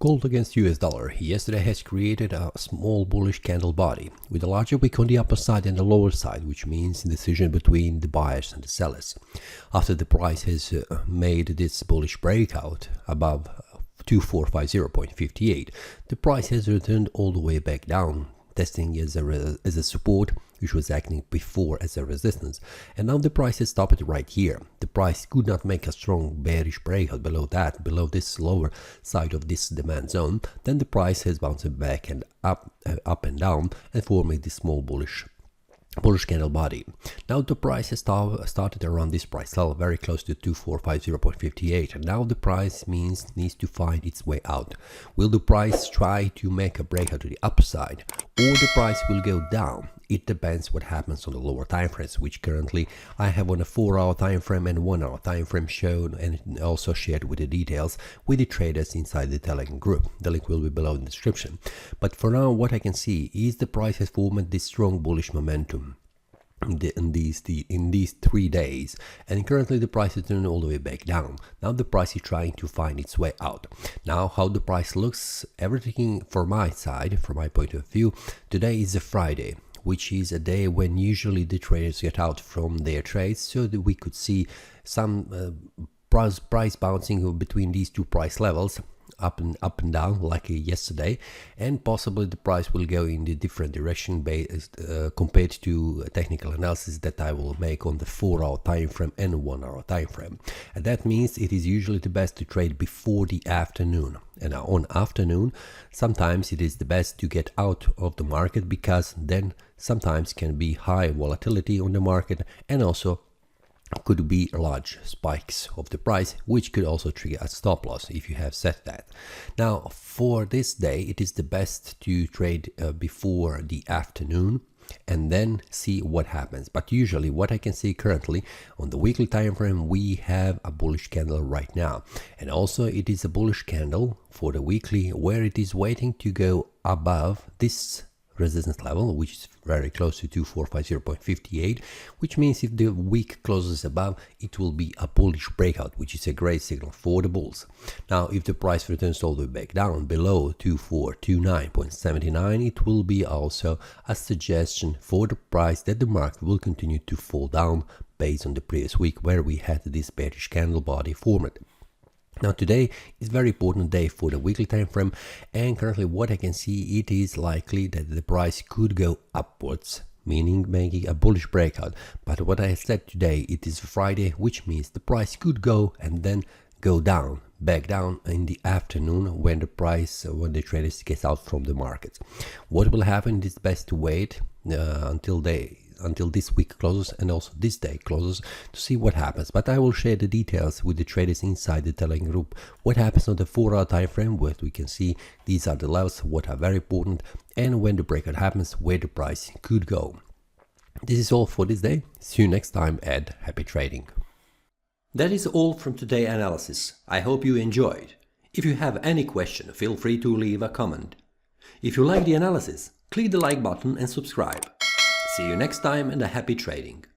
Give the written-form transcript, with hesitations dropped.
Gold against US dollar yesterday has created a small bullish candle body with a larger wick on the upper side and the lower side, which means indecision between the buyers and the sellers. After the price has made this bullish breakout above 2450.58, the price has returned all the way back down, testing as a support, which was acting before as a resistance, and now the price has stopped right here. The price could not make a strong bearish breakout below this lower side of this demand zone. Then the price has bounced back and up and down and forming this small bullish candle body. Now the price has started around this price level, very close to 2450.58, and now the price needs to find its way out. Will the price try to make a breakout to the upside, or the price will go down? It depends what happens on the lower time frames, which currently I have on a 4-hour time frame and 1-hour time frame shown, and also shared with the details with the traders inside the Telegram group. The link will be below in the description. But for now, what I can see is the price has formed this strong bullish momentum in these 3 days, and currently the price is turning all the way back down. Now the price is trying to find its way out. Now how the price looks, everything from my side, from my point of view, today is a Friday, which is a day when usually the traders get out from their trades, so that we could see some price bouncing between these two price levels, up and down like yesterday, and possibly the price will go in the different direction based compared to technical analysis that I will make on the 4-hour time frame and 1-hour time frame. And that means it is usually the best to trade before the afternoon. And on afternoon, sometimes it is the best to get out of the market, because then sometimes can be high volatility on the market, and also could be large spikes of the price, which could also trigger a stop loss if you have set that. Now for this day, it is the best to trade before the afternoon and then see what happens. But usually what I can see currently on the weekly time frame, we have a bullish candle right now, and also it is a bullish candle for the weekly, where it is waiting to go above this resistance level, which is very close to 2450.58, which means if the wick closes above, it will be a bullish breakout, which is a great signal for the bulls. Now if the price returns all the way back down below 2429.79, it will be also a suggestion for the price that the market will continue to fall down based on the previous week where we had this bearish candle body formed. Now today is a very important day for the weekly time frame, and currently what I can see, it is likely that the price could go upwards, meaning making a bullish breakout. But what I said today, it is Friday, which means the price could go and then go down, back down in the afternoon when the traders get out from the market. What will happen is best to wait until this week closes and also this day closes to see what happens. But I will share the details with the traders inside the Telegram group, what happens on the 4-hour time frame, where we can see these are the levels what are very important, and when the breakout happens, where the price could go. This is all for this day. See you next time, and happy trading. That is all from today's analysis. I hope you enjoyed. If you have any question, feel free to leave a comment. If you like the analysis, click the like button and subscribe. See you next time, and a happy trading.